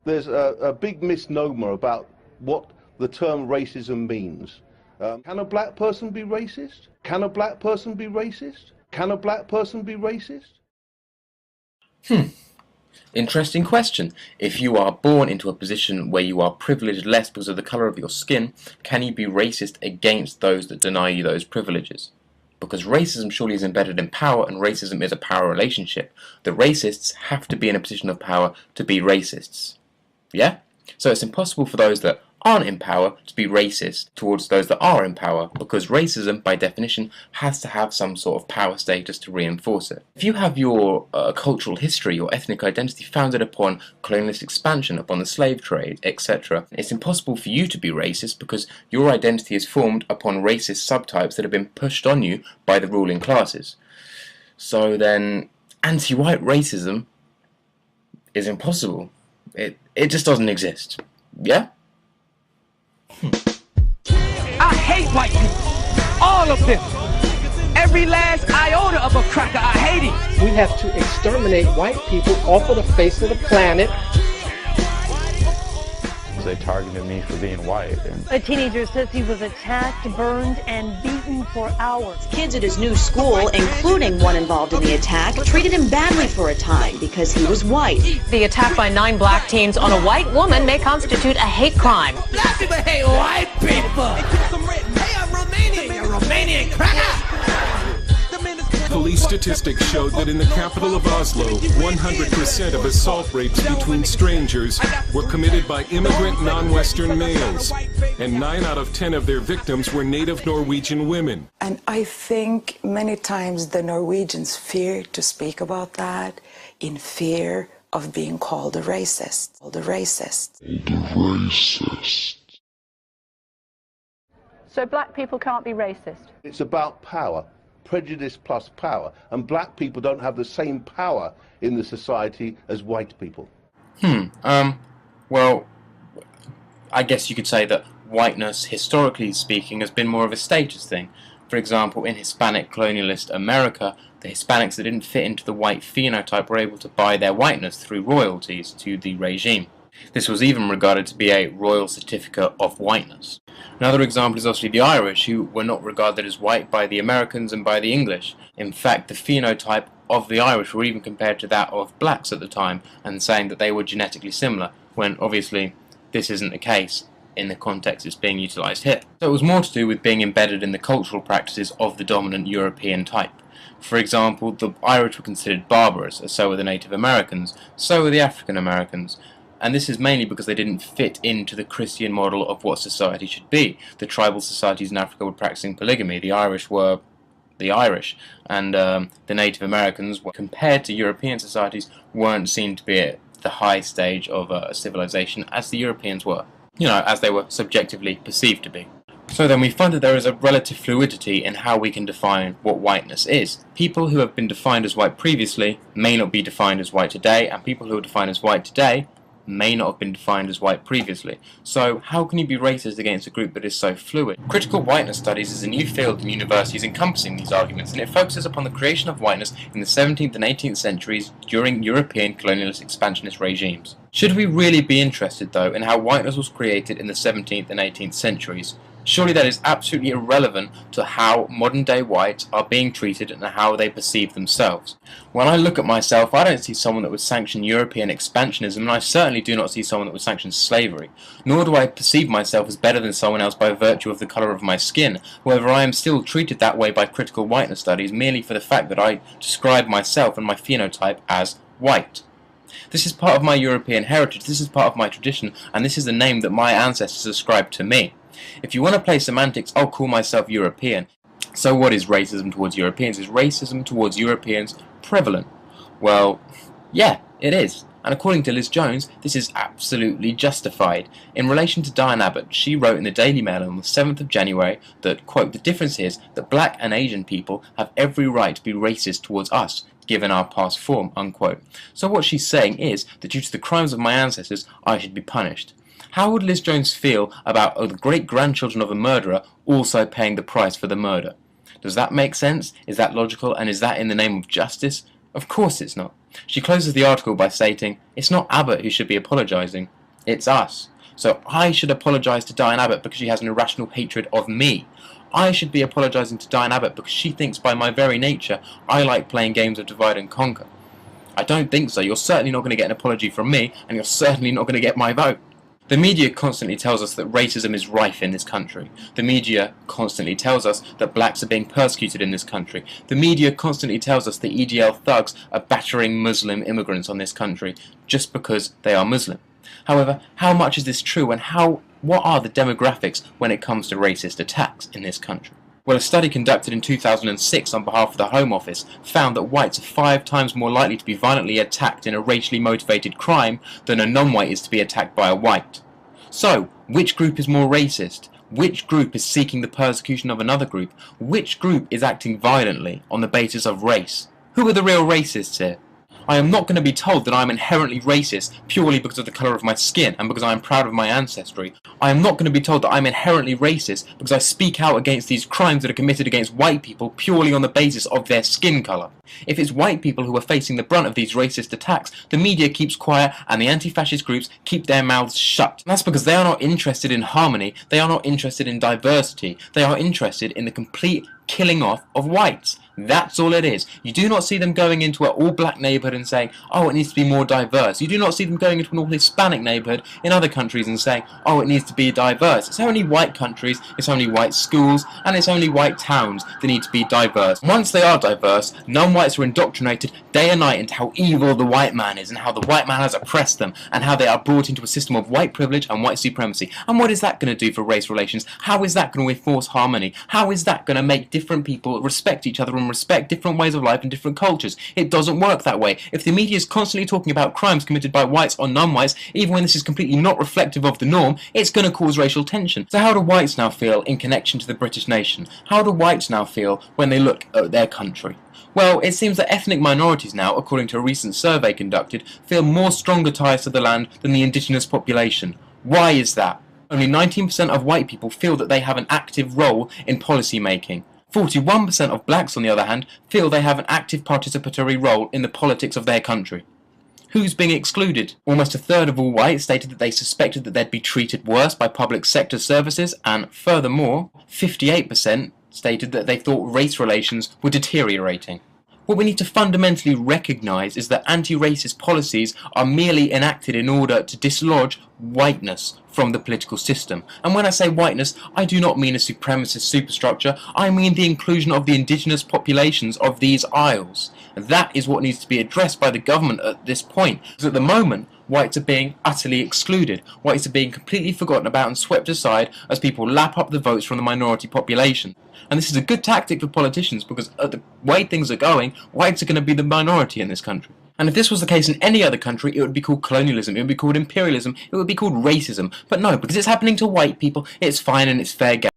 there's a big misnomer about what the term racism means. Can a black person be racist? Can a black person be racist? Can a black person be racist? Interesting question. If you are born into a position where you are privileged less because of the colour of your skin, can you be racist against those that deny you those privileges? Because racism surely is embedded in power, and racism is a power relationship. The racists have to be in a position of power to be racists. Yeah? So it's impossible for those that aren't in power to be racist towards those that are in power, because racism, by definition, has to have some sort of power status to reinforce it. If you have your cultural history, your ethnic identity founded upon colonialist expansion, upon the slave trade, etc., it's impossible for you to be racist because your identity is formed upon racist subtypes that have been pushed on you by the ruling classes. So then, anti-white racism is impossible. It just doesn't exist. Yeah? I hate white people, all of them. Every last iota of a cracker, I hate it. We have to exterminate white people off of the face of the planet. They targeted me for being white. A teenager says he was attacked, burned, and beaten for hours. Kids at his new school, including one involved in the attack, treated him badly for a time because he was white. The attack by 9 black teens on a white woman may constitute a hate crime. Black people hate white people. Hey, I'm Romanian. You're a Romanian cracker. Police statistics showed that in the capital of Oslo, 100% of assault rapes between strangers were committed by immigrant non-Western males, and 9 out of 10 of their victims were native Norwegian women. And I think many times the Norwegians fear to speak about that in fear of being called a racist. So black people can't be racist? It's about power. Prejudice plus power, and black people don't have the same power in the society as white people. Well, I guess you could say that whiteness, historically speaking, has been more of a status thing. For example, in Hispanic colonialist America, the Hispanics that didn't fit into the white phenotype were able to buy their whiteness through royalties to the regime. This was even regarded to be a royal certificate of whiteness. Another example is obviously the Irish, who were not regarded as white by the Americans and by the English. In fact, the phenotype of the Irish were even compared to that of blacks at the time, and saying that they were genetically similar, when obviously this isn't the case in the context it's being utilised here. So it was more to do with being embedded in the cultural practices of the dominant European type. For example, the Irish were considered barbarous, as so were the Native Americans, so were the African Americans. And this is mainly because they didn't fit into the Christian model of what society should be. The tribal societies in Africa were practicing polygamy. The Irish were the Irish, and the Native Americans, compared to European societies, weren't seen to be at the high stage of civilization as the Europeans were. You know, as they were subjectively perceived to be. So then we find that there is a relative fluidity in how we can define what whiteness is. People who have been defined as white previously may not be defined as white today, and people who are defined as white today may not have been defined as white previously. So how can you be racist against a group that is so fluid? Critical whiteness studies is a new field in universities encompassing these arguments, and it focuses upon the creation of whiteness in the 17th and 18th centuries during European colonialist expansionist regimes. Should we really be interested, though, in how whiteness was created in the 17th and 18th centuries? Surely that is absolutely irrelevant to how modern-day whites are being treated and how they perceive themselves. When I look at myself, I don't see someone that would sanction European expansionism, and I certainly do not see someone that would sanction slavery. Nor do I perceive myself as better than someone else by virtue of the colour of my skin. However, I am still treated that way by critical whiteness studies merely for the fact that I describe myself and my phenotype as white. This is part of my European heritage, this is part of my tradition, and this is the name that my ancestors ascribed to me. If you want to play semantics, I'll call myself European. So what is racism towards Europeans? Is racism towards Europeans prevalent? Well, yeah, it is. And according to Liz Jones, this is absolutely justified. In relation to Diane Abbott, she wrote in the Daily Mail on the 7th of January that, quote, "The difference is that black and Asian people have every right to be racist towards us, given our past form," unquote. So what she's saying is that due to the crimes of my ancestors, I should be punished. How would Liz Jones feel about the great-grandchildren of a murderer also paying the price for the murder? Does that make sense? Is that logical? And is that in the name of justice? Of course it's not. She closes the article by stating, "It's not Abbott who should be apologising, It's us. So I should apologise to Diane Abbott because she has an irrational hatred of me. I should be apologising to Diane Abbott because she thinks by my very nature I like playing games of divide and conquer. I don't think so. You're certainly not going to get an apology from me, and you're certainly not going to get my vote. The media constantly tells us that racism is rife in this country. The media constantly tells us that blacks are being persecuted in this country. The media constantly tells us that EDL thugs are battering Muslim immigrants on this country just because they are Muslim. However, how much is this true, and what are the demographics when it comes to racist attacks in this country? Well, a study conducted in 2006 on behalf of the Home Office found that whites are 5 times more likely to be violently attacked in a racially motivated crime than a non-white is to be attacked by a white. So, which group is more racist? Which group is seeking the persecution of another group? Which group is acting violently on the basis of race? Who are the real racists here? I am not going to be told that I am inherently racist purely because of the colour of my skin and because I am proud of my ancestry. I am not going to be told that I am inherently racist because I speak out against these crimes that are committed against white people purely on the basis of their skin colour. If it's white people who are facing the brunt of these racist attacks, the media keeps quiet and the anti-fascist groups keep their mouths shut. And that's because they are not interested in harmony, they are not interested in diversity, they are interested in the complete killing off of whites. That's all it is. You do not see them going into an all-black neighbourhood and saying, oh, it needs to be more diverse. You do not see them going into an all-Hispanic neighbourhood in other countries and saying, oh, it needs to be diverse. It's only white countries, it's only white schools, and it's only white towns that need to be diverse. Once they are diverse, non-whites are indoctrinated day and night into how evil the white man is and how the white man has oppressed them and how they are brought into a system of white privilege and white supremacy. And what is that going to do for race relations? How is that going to enforce harmony? How is that going to make different people respect each other and respect different ways of life and different cultures? It doesn't work that way. If the media is constantly talking about crimes committed by whites or non-whites, even when this is completely not reflective of the norm, it's going to cause racial tension. So how do whites now feel in connection to the British nation? How do whites now feel when they look at their country? Well, it seems that ethnic minorities now, according to a recent survey conducted, feel more stronger ties to the land than the indigenous population. Why is that? Only 19% of white people feel that they have an active role in policy making. 41% of blacks, on the other hand, feel they have an active participatory role in the politics of their country. Who's being excluded? Almost a third of all whites stated that they suspected that they'd be treated worse by public sector services, and furthermore, 58% stated that they thought race relations were deteriorating. What we need to fundamentally recognise is that anti-racist policies are merely enacted in order to dislodge whiteness from the political system. And when I say whiteness, I do not mean a supremacist superstructure, I mean the inclusion of the indigenous populations of these isles. That is what needs to be addressed by the government at this point, because at the moment, whites are being utterly excluded. Whites are being completely forgotten about and swept aside as people lap up the votes from the minority population. And this is a good tactic for politicians because the way things are going, whites are going to be the minority in this country. And if this was the case in any other country, it would be called colonialism, it would be called imperialism, it would be called racism. But no, because it's happening to white people, it's fine and it's fair game.